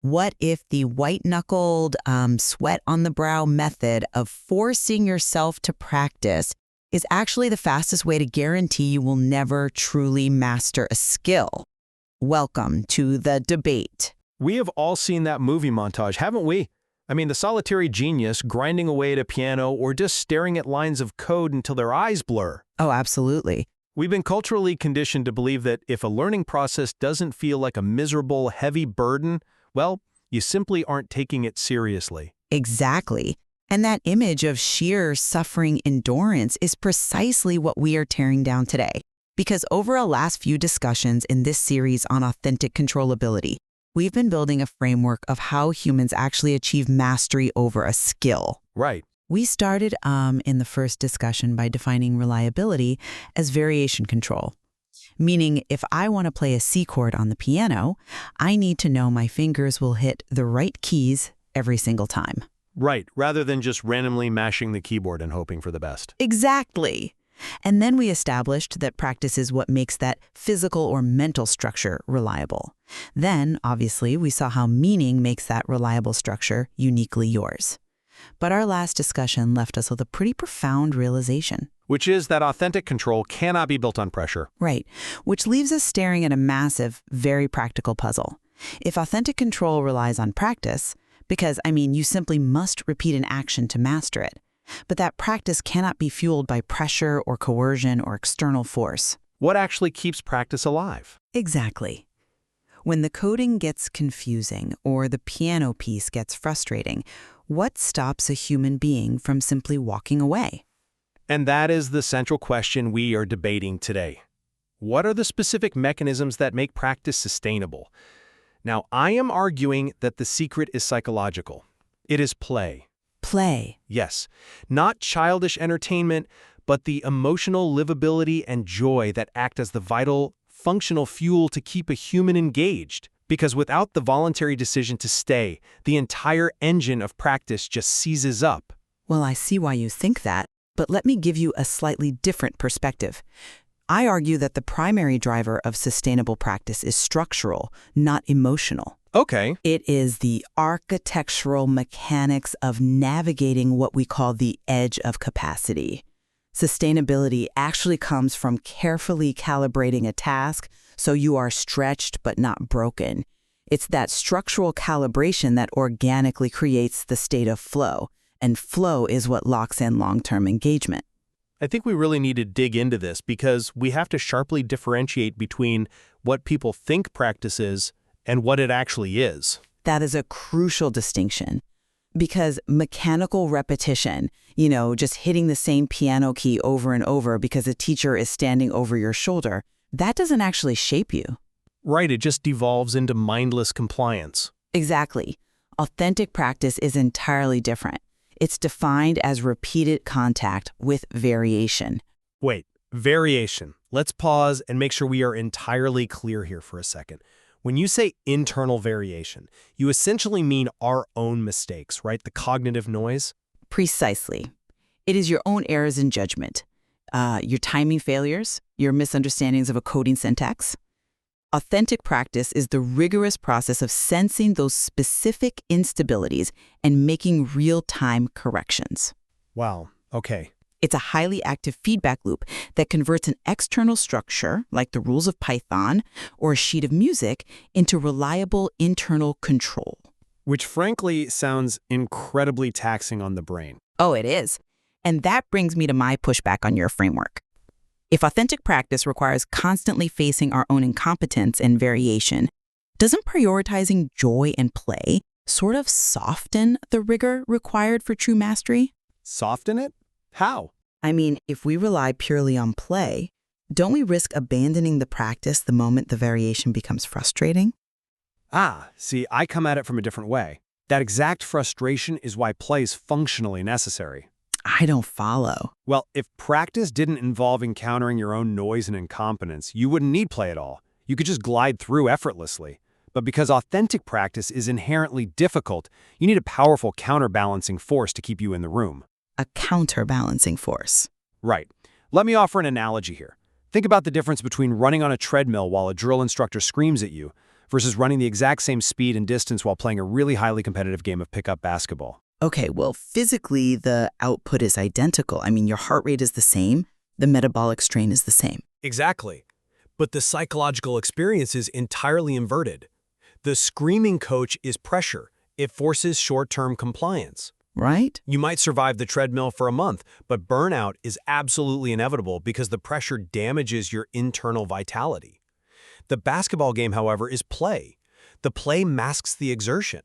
What if the white-knuckled, sweat-on-the-brow method of forcing yourself to practice is actually the fastest way to guarantee you will never truly master a skill? Welcome to the debate. We have all seen that movie montage, haven't we? I mean, the solitary genius grinding away at a piano or just staring at lines of code until their eyes blur. Oh, absolutely. We've been culturally conditioned to believe that if a learning process doesn't feel like a miserable, heavy burden, well, you simply aren't taking it seriously. Exactly. And that image of sheer suffering endurance is precisely what we are tearing down today. Because over our last few discussions in this series on authentic controllability, we've been building a framework of how humans actually achieve mastery over a skill. Right. We started in the first discussion by defining reliability as variation control. Meaning, if I want to play a C chord on the piano, I need to know my fingers will hit the right keys every single time. Right, rather than just randomly mashing the keyboard and hoping for the best. Exactly. And then we established that practice is what makes that physical or mental structure reliable. Then, obviously, we saw how meaning makes that reliable structure uniquely yours. But our last discussion left us with a pretty profound realization. Which is that authentic control cannot be built on pressure. Right, which leaves us staring at a massive, very practical puzzle. If authentic control relies on practice, because, you simply must repeat an action to master it, but that practice cannot be fueled by pressure or coercion or external force. What actually keeps practice alive? Exactly. When the coding gets confusing or the piano piece gets frustrating, what stops a human being from simply walking away? And that is the central question we are debating today. What are the specific mechanisms that make practice sustainable? Now, I am arguing that the secret is psychological. It is play. Play. Yes, not childish entertainment, but the emotional livability and joy that act as the vital, functional fuel to keep a human engaged. Because without the voluntary decision to stay, the entire engine of practice just seizes up. Well, I see why you think that, but let me give you a slightly different perspective. I argue that the primary driver of sustainable practice is structural, not emotional. Okay. It is the architectural mechanics of navigating what we call the edge of capacity. Sustainability actually comes from carefully calibrating a task so you are stretched but not broken. It's that structural calibration that organically creates the state of flow, and flow is what locks in long-term engagement. I think we really need to dig into this because we have to sharply differentiate between what people think practice is and what it actually is. That is a crucial distinction. Because mechanical repetition, just hitting the same piano key over and over because a teacher is standing over your shoulder, that doesn't actually shape you. Right, it just devolves into mindless compliance. Exactly. Authentic practice is entirely different. It's defined as repeated contact with variation. Wait, variation. Let's pause and make sure we are entirely clear here for a second. When you say internal variation, you essentially mean our own mistakes, right? The cognitive noise? Precisely. It is your own errors in judgment, your timing failures, your misunderstandings of a coding syntax. Authentic practice is the rigorous process of sensing those specific instabilities and making real-time corrections. Wow, okay. It's a highly active feedback loop that converts an external structure, like the rules of Python or a sheet of music, into reliable internal control. Which frankly sounds incredibly taxing on the brain. Oh, it is. And that brings me to my pushback on your framework. If authentic practice requires constantly facing our own incompetence and variation, doesn't prioritizing joy and play sort of soften the rigor required for true mastery? Soften it? How? If we rely purely on play, don't we risk abandoning the practice the moment the variation becomes frustrating? See, I come at it from a different way. That exact frustration is why play is functionally necessary. I don't follow. Well, if practice didn't involve encountering your own noise and incompetence, you wouldn't need play at all. You could just glide through effortlessly. But because authentic practice is inherently difficult, you need a powerful counterbalancing force to keep you in the room. A counterbalancing force. Right. Let me offer an analogy here. Think about the difference between running on a treadmill while a drill instructor screams at you versus running the exact same speed and distance while playing a really highly competitive game of pickup basketball. Okay, well, physically, the output is identical. I mean, your heart rate is the same, the metabolic strain is the same. Exactly. But the psychological experience is entirely inverted. The screaming coach is pressure. It forces short-term compliance. Right? You might survive the treadmill for a month, but burnout is absolutely inevitable because the pressure damages your internal vitality. The basketball game, however, is play. The play masks the exertion.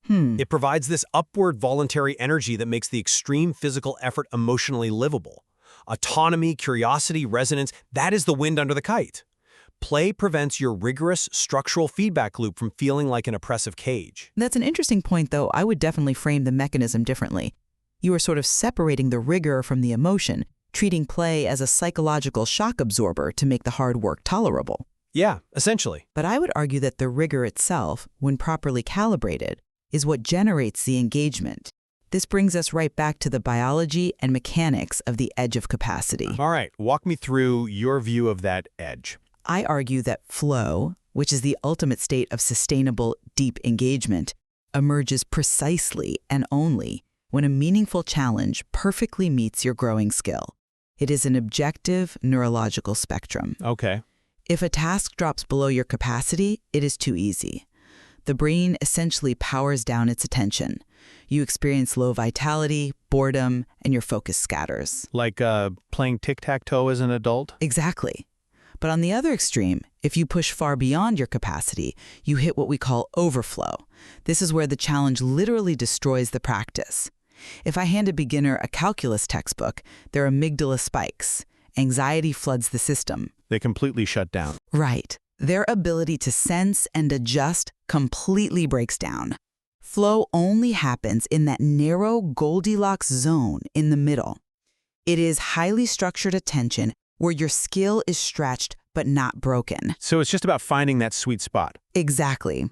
It provides this upward voluntary energy that makes the extreme physical effort emotionally livable. Autonomy, curiosity, resonance, that is the wind under the kite. Play prevents your rigorous structural feedback loop from feeling like an oppressive cage. That's an interesting point, though. I would definitely frame the mechanism differently. You are sort of separating the rigor from the emotion, treating play as a psychological shock absorber to make the hard work tolerable. Yeah, essentially. But I would argue that the rigor itself, when properly calibrated, is what generates the engagement. This brings us right back to the biology and mechanics of the edge of capacity. All right, walk me through your view of that edge. I argue that flow, which is the ultimate state of sustainable, deep engagement, emerges precisely and only when a meaningful challenge perfectly meets your growing skill. It is an objective neurological spectrum. Okay. If a task drops below your capacity, it is too easy. The brain essentially powers down its attention. You experience low vitality, boredom, and your focus scatters. Like playing tic-tac-toe as an adult? Exactly. But on the other extreme, if you push far beyond your capacity, you hit what we call overflow. This is where the challenge literally destroys the practice. If I hand a beginner a calculus textbook, their amygdala spikes. Anxiety floods the system. They completely shut down. Right. Their ability to sense and adjust completely breaks down. Flow only happens in that narrow Goldilocks zone in the middle. It is highly structured attention where your skill is stretched but not broken. So it's just about finding that sweet spot. Exactly.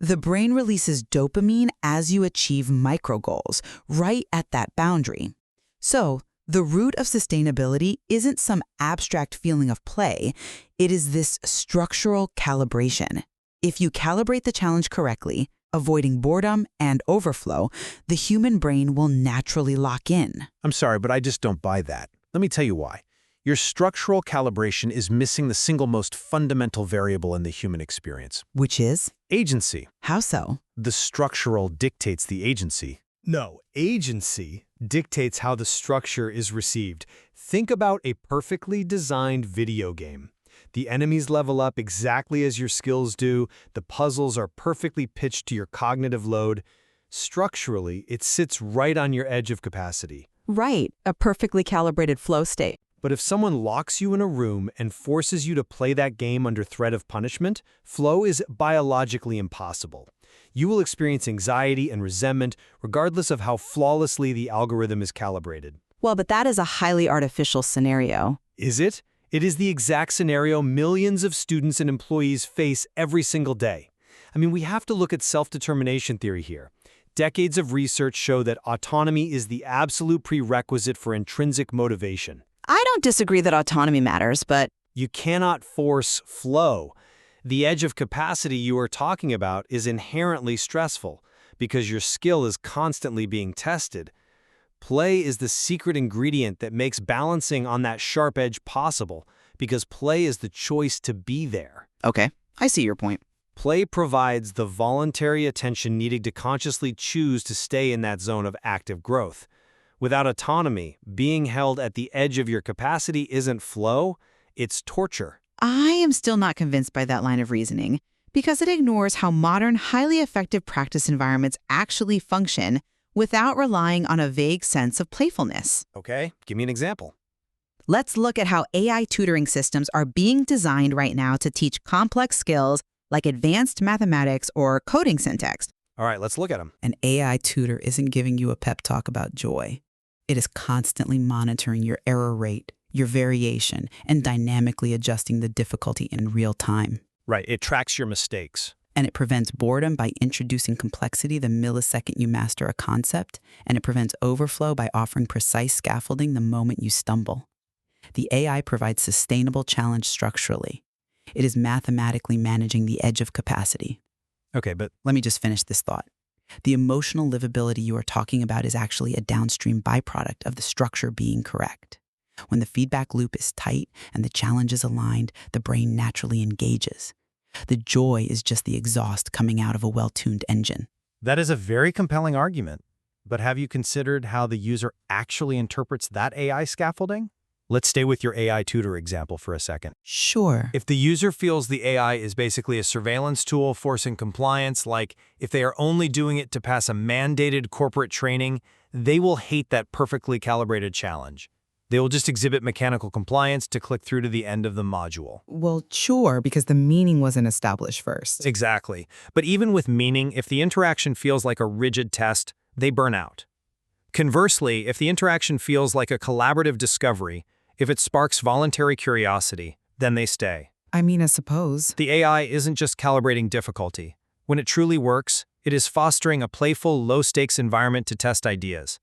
The brain releases dopamine as you achieve micro goals, right at that boundary. So, the root of sustainability isn't some abstract feeling of play, it is this structural calibration. If you calibrate the challenge correctly, avoiding boredom and overflow, the human brain will naturally lock in. I'm sorry, but I just don't buy that. Let me tell you why. Your structural calibration is missing the single most fundamental variable in the human experience. Which is? Agency. How so? The structural dictates the agency. No, agency dictates how the structure is received. Think about a perfectly designed video game. The enemies level up exactly as your skills do. The puzzles are perfectly pitched to your cognitive load. Structurally, it sits right on your edge of capacity. Right, a perfectly calibrated flow state. But if someone locks you in a room and forces you to play that game under threat of punishment, flow is biologically impossible. You will experience anxiety and resentment regardless of how flawlessly the algorithm is calibrated. Well, but that is a highly artificial scenario. Is it? It is the exact scenario millions of students and employees face every single day. I mean, we have to look at self-determination theory here. Decades of research show that autonomy is the absolute prerequisite for intrinsic motivation. I don't disagree that autonomy matters, but You cannot force flow. The edge of capacity you are talking about is inherently stressful because your skill is constantly being tested. Play is the secret ingredient that makes balancing on that sharp edge possible because play is the choice to be there. Okay, I see your point. Play provides the voluntary attention needed to consciously choose to stay in that zone of active growth. Without autonomy, being held at the edge of your capacity isn't flow, it's torture. I am still not convinced by that line of reasoning because it ignores how modern, highly effective practice environments actually function without relying on a vague sense of playfulness. Okay, give me an example. Let's look at how AI tutoring systems are being designed right now to teach complex skills like advanced mathematics or coding syntax. All right, let's look at them. An AI tutor isn't giving you a pep talk about joy. It is constantly monitoring your error rate, your variation, and dynamically adjusting the difficulty in real time. Right, it tracks your mistakes. And it prevents boredom by introducing complexity the millisecond you master a concept, and it prevents overflow by offering precise scaffolding the moment you stumble. The AI provides sustainable challenge structurally. It is mathematically managing the edge of capacity. Okay, but Let me just finish this thought. The emotional livability you are talking about is actually a downstream byproduct of the structure being correct. When the feedback loop is tight and the challenge is aligned, the brain naturally engages. The joy is just the exhaust coming out of a well-tuned engine. that is a very compelling argument. But have you considered how the user actually interprets that AI scaffolding? Let's stay with your AI tutor example for a second. Sure. If the user feels the AI is basically a surveillance tool forcing compliance, like if they are only doing it to pass a mandated corporate training, they will hate that perfectly calibrated challenge. They will just exhibit mechanical compliance to click through to the end of the module. Well, sure, because the meaning wasn't established first. Exactly. But even with meaning, if the interaction feels like a rigid test, they burn out. Conversely, if the interaction feels like a collaborative discovery, if it sparks voluntary curiosity, then they stay. I mean, I suppose. The AI isn't just calibrating difficulty. When it truly works, it is fostering a playful, low-stakes environment to test ideas.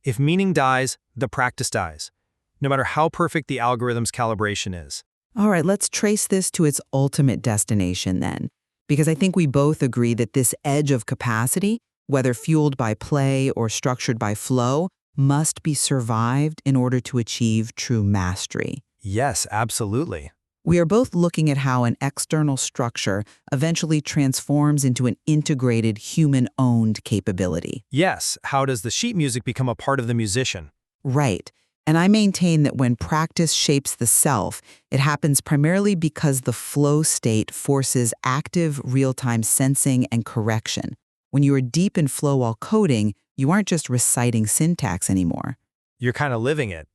If meaning dies, the practice dies, no matter how perfect the algorithm's calibration is. All right, let's trace this to its ultimate destination then. Because I think we both agree that this edge of capacity, whether fueled by play or structured by flow, must be survived in order to achieve true mastery. Yes, absolutely. We are both looking at how an external structure eventually transforms into an integrated human-owned capability. Yes, how does the sheet music become a part of the musician? Right. And I maintain that when practice shapes the self, it happens primarily because the flow state forces active, real-time sensing and correction. When you are deep in flow while coding, you aren't just reciting syntax anymore. You're kind of living it.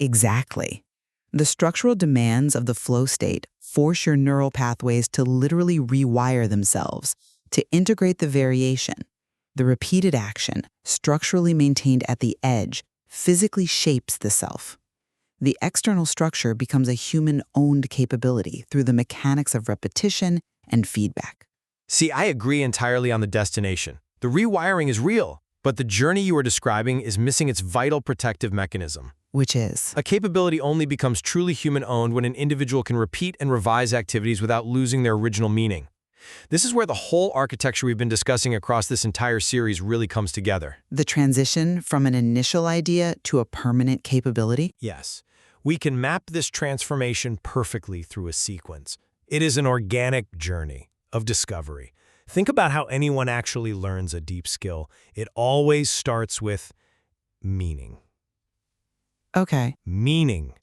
Exactly. The structural demands of the flow state force your neural pathways to literally rewire themselves, to integrate the variation. The repeated action, structurally maintained at the edge, physically shapes the self. The external structure becomes a human-owned capability through the mechanics of repetition and feedback. See, I agree entirely on the destination. The rewiring is real, but the journey you are describing is missing its vital protective mechanism. Which is? A capability only becomes truly human-owned when an individual can repeat and revise activities without losing their original meaning. This is where the whole architecture we've been discussing across this entire series really comes together. The transition from an initial idea to a permanent capability? Yes, we can map this transformation perfectly through a sequence. It is an organic journey of discovery. Think about how anyone actually learns a deep skill. It always starts with meaning. Okay. Meaning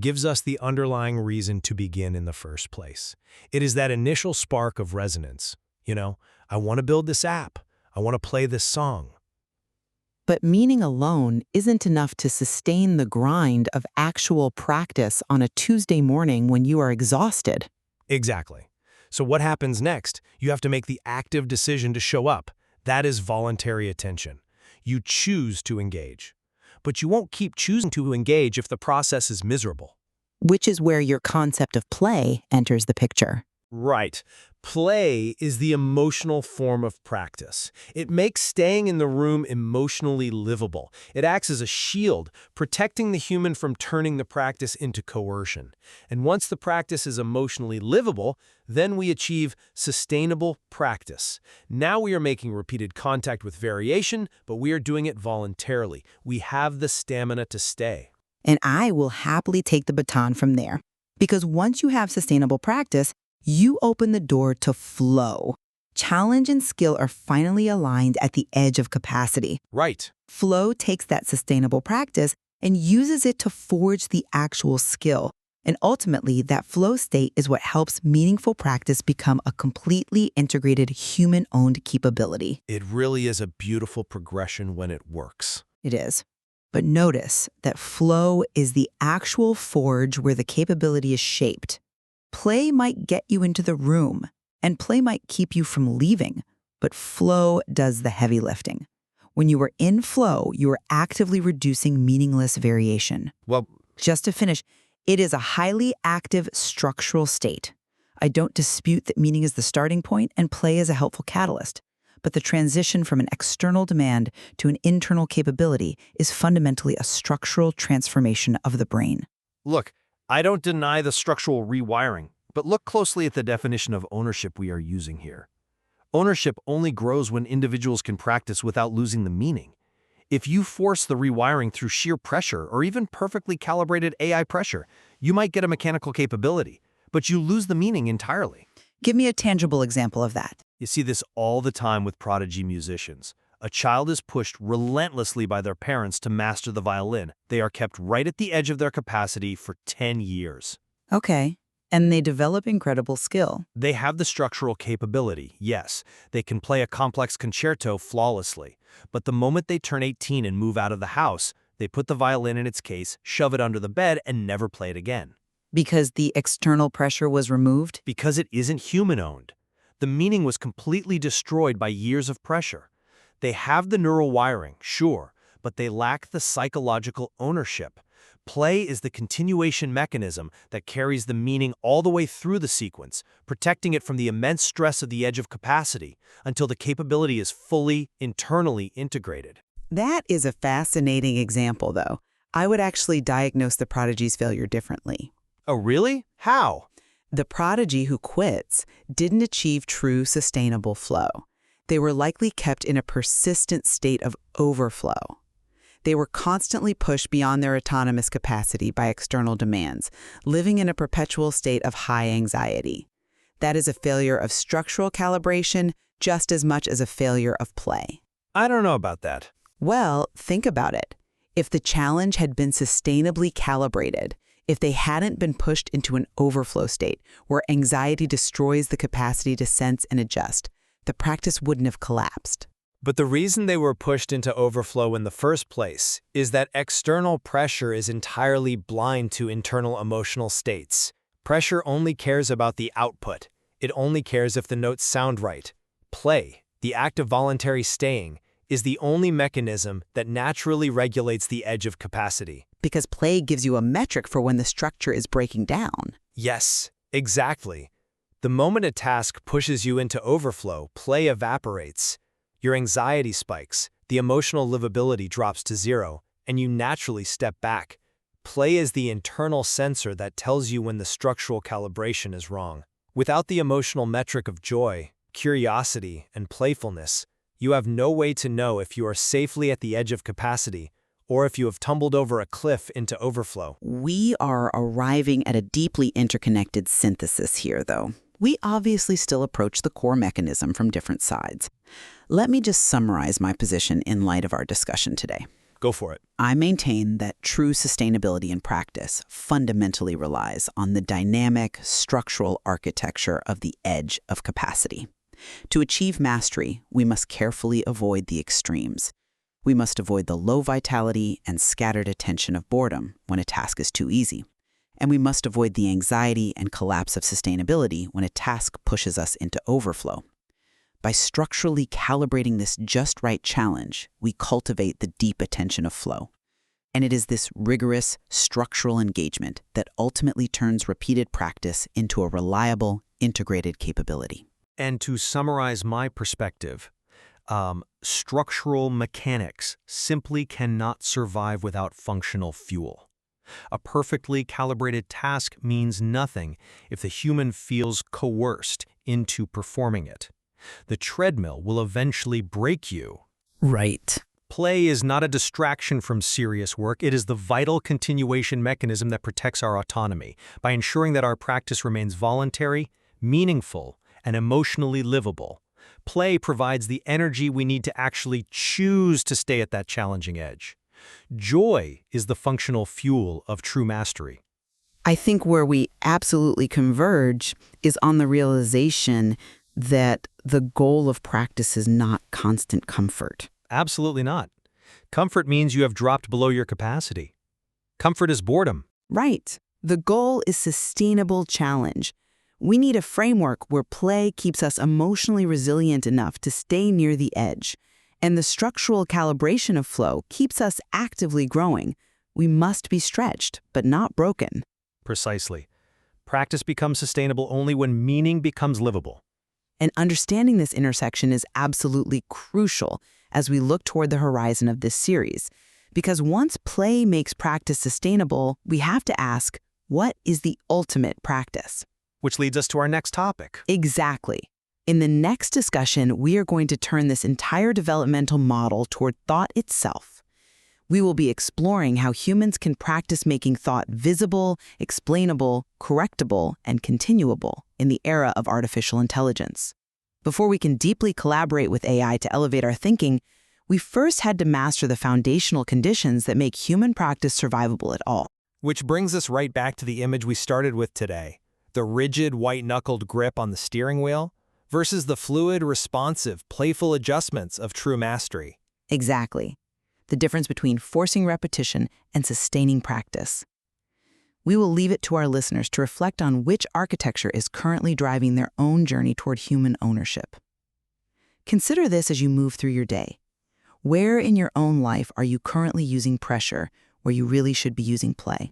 gives us the underlying reason to begin in the first place. It is that initial spark of resonance. I want to build this app. I want to play this song. But meaning alone isn't enough to sustain the grind of actual practice on a Tuesday morning when you are exhausted. Exactly. So what happens next? You have to make the active decision to show up. That is voluntary attention. You choose to engage. But you won't keep choosing to engage if the process is miserable. Which is where your concept of play enters the picture. Right. Play is the emotional form of practice. It makes staying in the room emotionally livable. It acts as a shield, protecting the human from turning the practice into coercion. And once the practice is emotionally livable, then we achieve sustainable practice. Now we are making repeated contact with variation, but we are doing it voluntarily. We have the stamina to stay. And I will happily take the baton from there. Because once you have sustainable practice, you open the door to flow. Challenge and skill are finally aligned at the edge of capacity. Right. Flow takes that sustainable practice and uses it to forge the actual skill. And ultimately, that flow state is what helps meaningful practice become a completely integrated human-owned capability. It really is a beautiful progression when it works. It is. But notice that flow is the actual forge where the capability is shaped. Play might get you into the room, and play might keep you from leaving, but flow does the heavy lifting. When you are in flow, you are actively reducing meaningless variation. Well, Just to finish, it is a highly active structural state. I don't dispute that meaning is the starting point and play is a helpful catalyst, but the transition from an external demand to an internal capability is fundamentally a structural transformation of the brain. look, I don't deny the structural rewiring, But look closely at the definition of ownership we are using here. Ownership only grows when individuals can practice without losing the meaning. If you force the rewiring through sheer pressure or even perfectly calibrated AI pressure, you might get a mechanical capability, but you lose the meaning entirely. Give me a tangible example of that. You see this all the time with prodigy musicians. A child is pushed relentlessly by their parents to master the violin. They are kept right at the edge of their capacity for 10 years. Okay. And they develop incredible skill. They have the structural capability, yes. They can play a complex concerto flawlessly. But the moment they turn 18 and move out of the house, they put the violin in its case, shove it under the bed, and never play it again. Because the external pressure was removed? Because it isn't human-owned. The meaning was completely destroyed by years of pressure. They have the neural wiring, sure, but they lack the psychological ownership. Play is the continuation mechanism that carries the meaning all the way through the sequence, protecting it from the immense stress of the edge of capacity until the capability is fully, internally integrated. That is a fascinating example, though. I would actually diagnose the prodigy's failure differently. Oh, really? How? The prodigy who quits didn't achieve true sustainable flow. They were likely kept in a persistent state of overflow. They were constantly pushed beyond their autonomous capacity by external demands, living in a perpetual state of high anxiety. That is a failure of structural calibration just as much as a failure of play. I don't know about that. Well, think about it. If the challenge had been sustainably calibrated, if they hadn't been pushed into an overflow state where anxiety destroys the capacity to sense and adjust, the practice wouldn't have collapsed. But the reason they were pushed into overflow in the first place is that external pressure is entirely blind to internal emotional states. Pressure only cares about the output. It only cares if the notes sound right. Play, the act of voluntary staying, is the only mechanism that naturally regulates the edge of capacity. Because play gives you a metric for when the structure is breaking down. Yes, exactly. The moment a task pushes you into overflow, play evaporates. Your anxiety spikes, the emotional livability drops to zero, and you naturally step back. Play is the internal sensor that tells you when the structural calibration is wrong. Without the emotional metric of joy, curiosity, and playfulness, you have no way to know if you are safely at the edge of capacity or if you have tumbled over a cliff into overflow. We are arriving at a deeply interconnected synthesis here, though. We obviously still approach the core mechanism from different sides. Let me just summarize my position in light of our discussion today. Go for it. I maintain that true sustainability in practice fundamentally relies on the dynamic, structural architecture of the edge of capacity. To achieve mastery, we must carefully avoid the extremes. We must avoid the low vitality and scattered attention of boredom when a task is too easy. And we must avoid the anxiety and collapse of sustainability when a task pushes us into overflow. By structurally calibrating this just right challenge, we cultivate the deep attention of flow. And it is this rigorous, structural engagement that ultimately turns repeated practice into a reliable, integrated capability. And to summarize my perspective, structural mechanics simply cannot survive without functional fuel. A perfectly calibrated task means nothing if the human feels coerced into performing it. The treadmill will eventually break you. Right. Play is not a distraction from serious work. It is the vital continuation mechanism that protects our autonomy by ensuring that our practice remains voluntary, meaningful, and emotionally livable. Play provides the energy we need to actually choose to stay at that challenging edge. Joy is the functional fuel of true mastery. I think where we absolutely converge is on the realization that the goal of practice is not constant comfort. Absolutely not. Comfort means you have dropped below your capacity. Comfort is boredom. Right. The goal is sustainable challenge. We need a framework where play keeps us emotionally resilient enough to stay near the edge, and the structural calibration of flow keeps us actively growing. We must be stretched, but not broken. Precisely. Practice becomes sustainable only when meaning becomes livable. And understanding this intersection is absolutely crucial as we look toward the horizon of this series. Because once play makes practice sustainable, we have to ask, what is the ultimate practice? Which leads us to our next topic. Exactly. In the next discussion, we are going to turn this entire developmental model toward thought itself. We will be exploring how humans can practice making thought visible, explainable, correctable, and continuable in the era of artificial intelligence. Before we can deeply collaborate with AI to elevate our thinking, we first had to master the foundational conditions that make human practice survivable at all. Which brings us right back to the image we started with today. The rigid, white-knuckled grip on the steering wheel versus the fluid, responsive, playful adjustments of true mastery. Exactly. The difference between forcing repetition and sustaining practice. We will leave it to our listeners to reflect on which architecture is currently driving their own journey toward human ownership. Consider this as you move through your day. Where in your own life are you currently using pressure where you really should be using play?